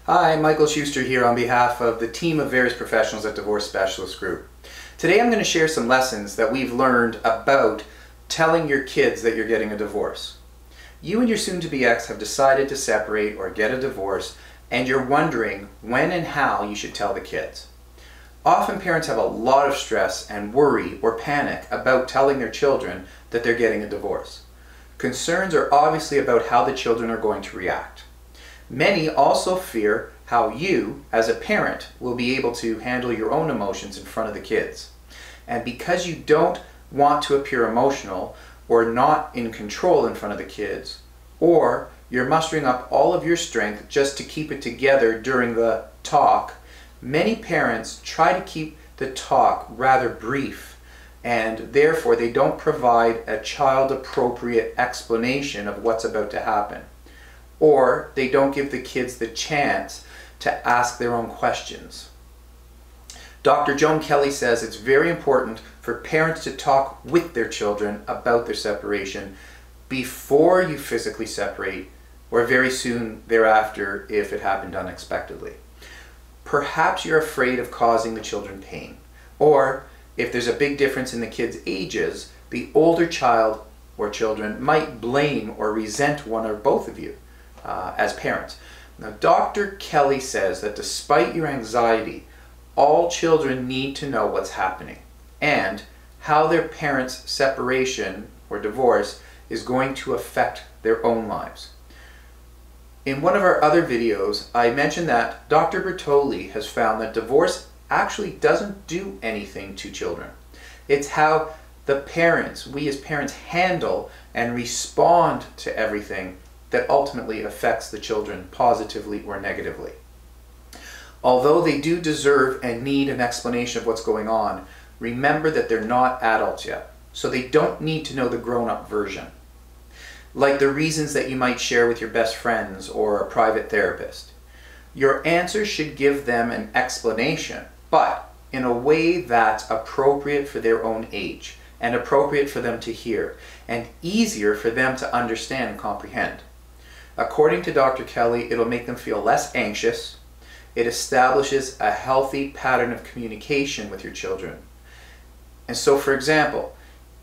Hi, Michael Schuster here on behalf of the team of various professionals at Divorce Specialist Group. Today I'm going to share some lessons that we've learned about telling your kids that you're getting a divorce. You and your soon-to-be ex have decided to separate or get a divorce, and you're wondering when and how you should tell the kids. Often parents have a lot of stress and worry or panic about telling their children that they're getting a divorce. Concerns are obviously about how the children are going to react. Many also fear how you, as a parent, will be able to handle your own emotions in front of the kids. And because you don't want to appear emotional or not in control in front of the kids, or you're mustering up all of your strength just to keep it together during the talk, many parents try to keep the talk rather brief, and therefore they don't provide a child-appropriate explanation of what's about to happen. Or they don't give the kids the chance to ask their own questions. Dr. Joan Kelly says it's very important for parents to talk with their children about their separation before you physically separate, or very soon thereafter if it happened unexpectedly. Perhaps you're afraid of causing the children pain, or if there's a big difference in the kids' ages, the older child or children might blame or resent one or both of you as parents. Now, Dr. Kelly says that despite your anxiety, all children need to know what's happening and how their parents' separation or divorce is going to affect their own lives. In one of our other videos, I mentioned that Dr. Bertoli has found that divorce actually doesn't do anything to children. It's how the parents, we as parents, handle and respond to everything that ultimately affects the children positively or negatively. Although they do deserve and need an explanation of what's going on, remember that they're not adults yet, so they don't need to know the grown-up version. Like the reasons that you might share with your best friends or a private therapist. Your answer should give them an explanation, but in a way that's appropriate for their own age and appropriate for them to hear and easier for them to understand and comprehend. According to Dr. Kelly, it'll make them feel less anxious. It establishes a healthy pattern of communication with your children. And so, for example,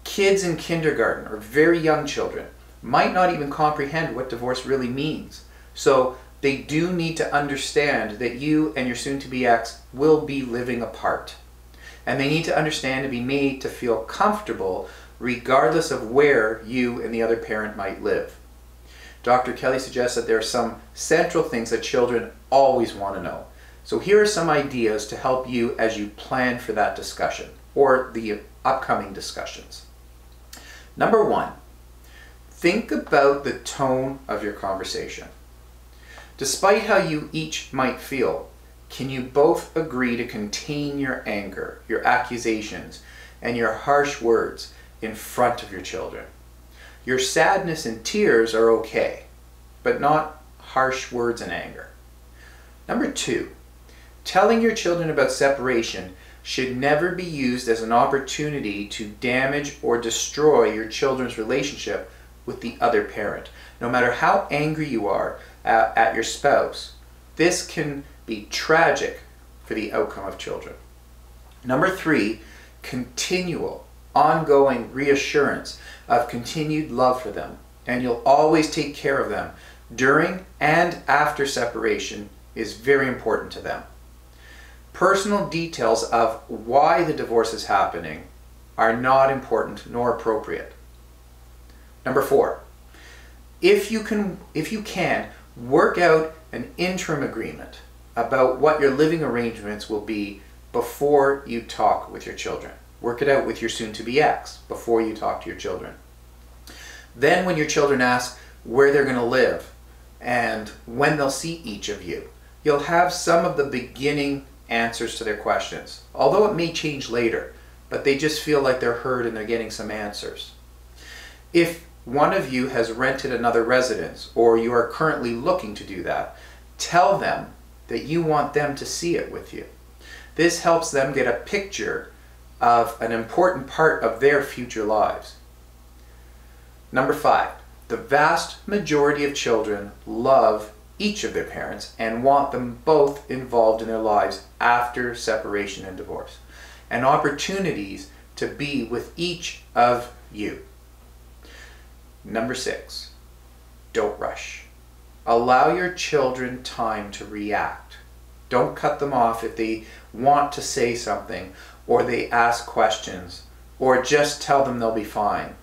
kids in kindergarten or very young children might not even comprehend what divorce really means. So they do need to understand that you and your soon-to-be ex will be living apart. And they need to understand and be made to feel comfortable regardless of where you and the other parent might live. Dr. Kelly suggests that there are some central things that children always want to know. So here are some ideas to help you as you plan for that discussion or the upcoming discussions. Number one, think about the tone of your conversation. Despite how you each might feel, can you both agree to contain your anger, your accusations, and your harsh words in front of your children? Your sadness and tears are okay, but not harsh words and anger. Number two, telling your children about separation should never be used as an opportunity to damage or destroy your children's relationship with the other parent. No matter how angry you are at your spouse, this can be tragic for the outcome of children. Number three, continual, ongoing reassurance of continued love for them, and you'll always take care of them during and after separation is very important to them. Personal details of why the divorce is happening are not important nor appropriate. Number four, if you can, work out an interim agreement about what your living arrangements will be before you talk with your children. Work it out with your soon-to-be ex before you talk to your children. Then when your children ask where they're going to live and when they'll see each of you, you'll have some of the beginning answers to their questions, although it may change later, but they just feel like they're heard and they're getting some answers. If one of you has rented another residence or you are currently looking to do that, tell them that you want them to see it with you. This helps them get a picture of an important part of their future lives. Number 5, the vast majority of children love each of their parents and want them both involved in their lives after separation and divorce, and opportunities to be with each of you. Number 6, don't rush. Allow your children time to react. Don't cut them off if they want to say something, or they ask questions, or just tell them they'll be fine.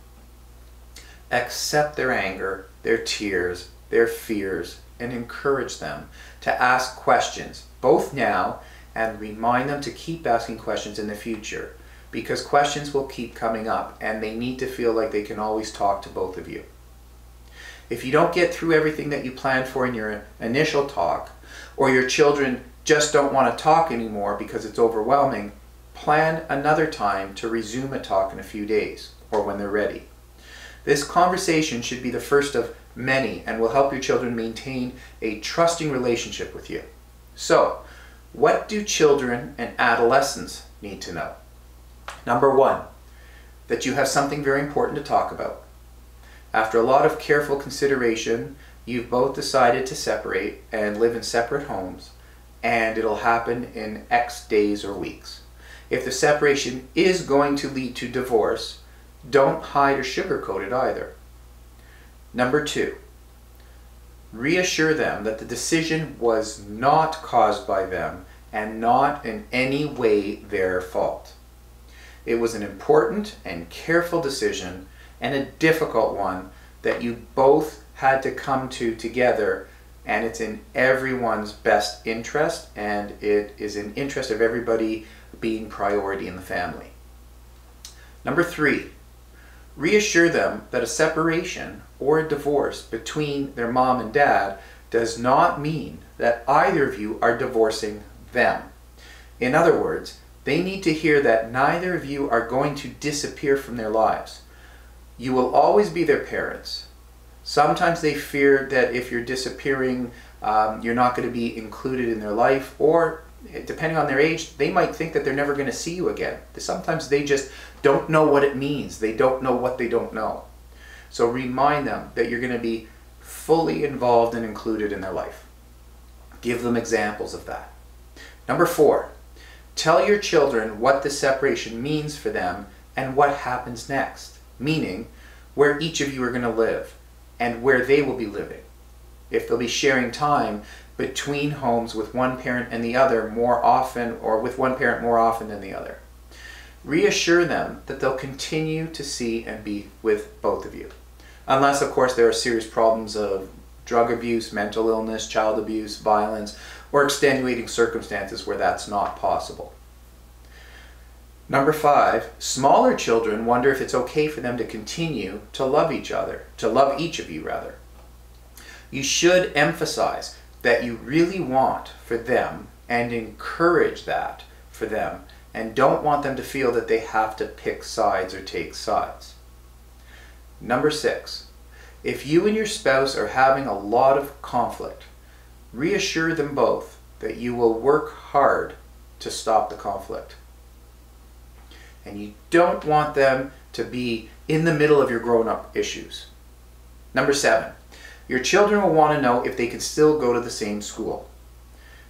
Accept their anger, their tears, their fears, and encourage them to ask questions, both now and remind them to keep asking questions in the future, because questions will keep coming up and they need to feel like they can always talk to both of you. If you don't get through everything that you planned for in your initial talk, or your children just don't want to talk anymore because it's overwhelming, plan another time to resume a talk in a few days or when they're ready. This conversation should be the first of many and will help your children maintain a trusting relationship with you. So, what do children and adolescents need to know? Number 1, that you have something very important to talk about. After a lot of careful consideration, you've both decided to separate and live in separate homes, and it'll happen in X days or weeks. If the separation is going to lead to divorce, don't hide or sugarcoat it either. Number 2, reassure them that the decision was not caused by them and not in any way their fault. It was an important and careful decision, and a difficult one that you both had to come to together, and it's in everyone's best interest, and it is in interest of everybody being priority in the family. Number 3, reassure them that a separation or a divorce between their mom and dad does not mean that either of you are divorcing them. In other words, they need to hear that neither of you are going to disappear from their lives. You will always be their parents. Sometimes they fear that if you're disappearing, you're not going to be included in their life, or depending on their age, they might think that they're never going to see you again. Sometimes they just don't know what it means. They don't know what they don't know. So remind them that you're going to be fully involved and included in their life. Give them examples of that. Number 4, tell your children what the separation means for them and what happens next, meaning where each of you are going to live and where they will be living. If they'll be sharing time between homes with one parent and the other more often, or with one parent more often than the other. Reassure them that they'll continue to see and be with both of you. Unless, of course, there are serious problems of drug abuse, mental illness, child abuse, violence, or extenuating circumstances where that's not possible. Number 5, smaller children wonder if it's okay for them to continue to love each other, to love each of you rather. You should emphasize that you really want for them and encourage that for them, and don't want them to feel that they have to pick sides or take sides. Number 6, if you and your spouse are having a lot of conflict, reassure them both that you will work hard to stop the conflict. And you don't want them to be in the middle of your grown-up issues. Number 7, your children will want to know if they can still go to the same school,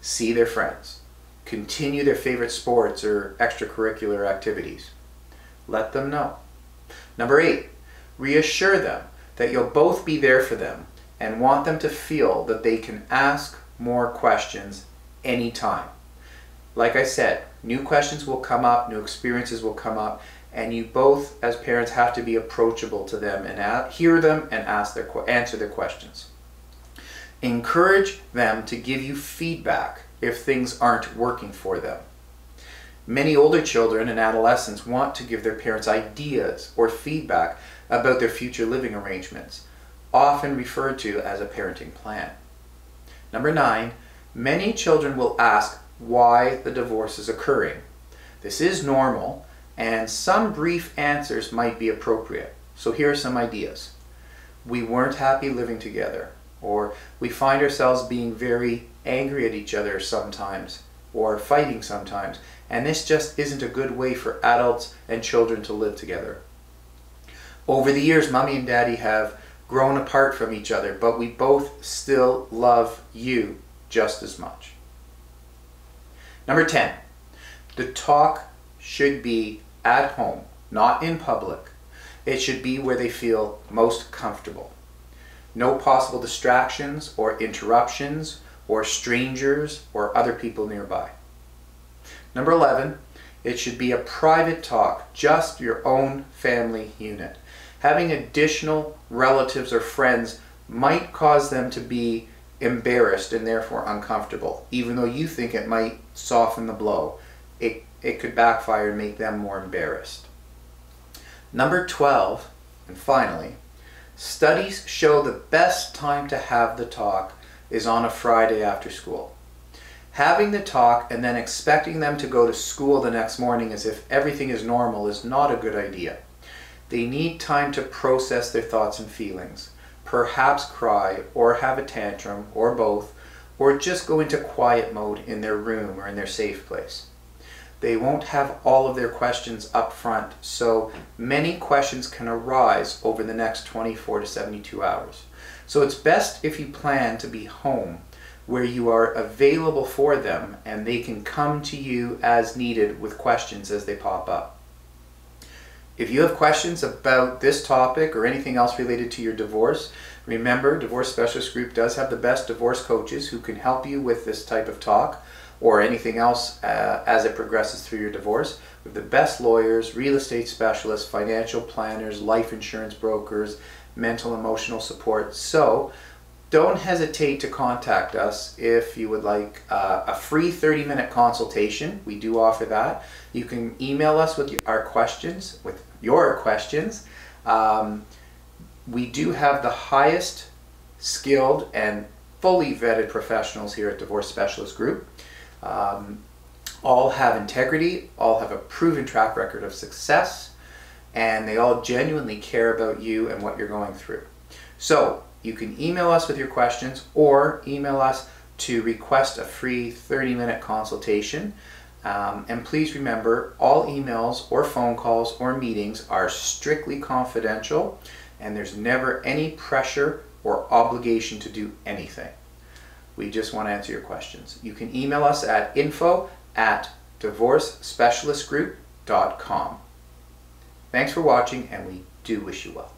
see their friends, continue their favorite sports or extracurricular activities. Let them know. Number 8, reassure them that you'll both be there for them and want them to feel that they can ask more questions anytime. Like I said, new questions will come up, new experiences will come up, and you both as parents have to be approachable to them and hear them and answer their questions. Encourage them to give you feedback if things aren't working for them. Many older children and adolescents want to give their parents ideas or feedback about their future living arrangements, often referred to as a parenting plan. Number 9, many children will ask why the divorce is occurring. This is normal, and some brief answers might be appropriate. So here are some ideas. We weren't happy living together, or we find ourselves being very angry at each other sometimes, or fighting sometimes, and this just isn't a good way for adults and children to live together. Over the years, Mommy and Daddy have grown apart from each other, but we both still love you just as much. Number 10, the talk should be at home, not in public. It should be where they feel most comfortable. No possible distractions or interruptions or strangers or other people nearby. Number 11, it should be a private talk, just your own family unit. Having additional relatives or friends might cause them to be embarrassed and therefore uncomfortable. Even though you think it might soften the blow, it could backfire and make them more embarrassed. Number 12, and finally, studies show the best time to have the talk is on a Friday after school. Having the talk and then expecting them to go to school the next morning as if everything is normal is not a good idea. They need time to process their thoughts and feelings, perhaps cry or have a tantrum or both, or just go into quiet mode in their room or in their safe place. They won't have all of their questions up front, so many questions can arise over the next 24 to 72 hours. So it's best if you plan to be home where you are available for them and they can come to you as needed with questions as they pop up. If you have questions about this topic or anything else related to your divorce, remember, Divorce Specialist Group does have the best divorce coaches who can help you with this type of talk or anything else as it progresses through your divorce. We have the best lawyers, real estate specialists, financial planners, life insurance brokers, mental emotional support. So don't hesitate to contact us if you would like a free 30-minute consultation. We do offer that. You can email us with your questions. We do have the highest skilled and fully vetted professionals here at Divorce Specialist Group. All have integrity, all have a proven track record of success, and they all genuinely care about you and what you're going through. So you can email us with your questions or email us to request a free 30-minute consultation. And please remember, all emails or phone calls or meetings are strictly confidential, and there's never any pressure or obligation to do anything. We just want to answer your questions. You can email us at info@divorcespecialistgroup.com. Thanks for watching, and we do wish you well.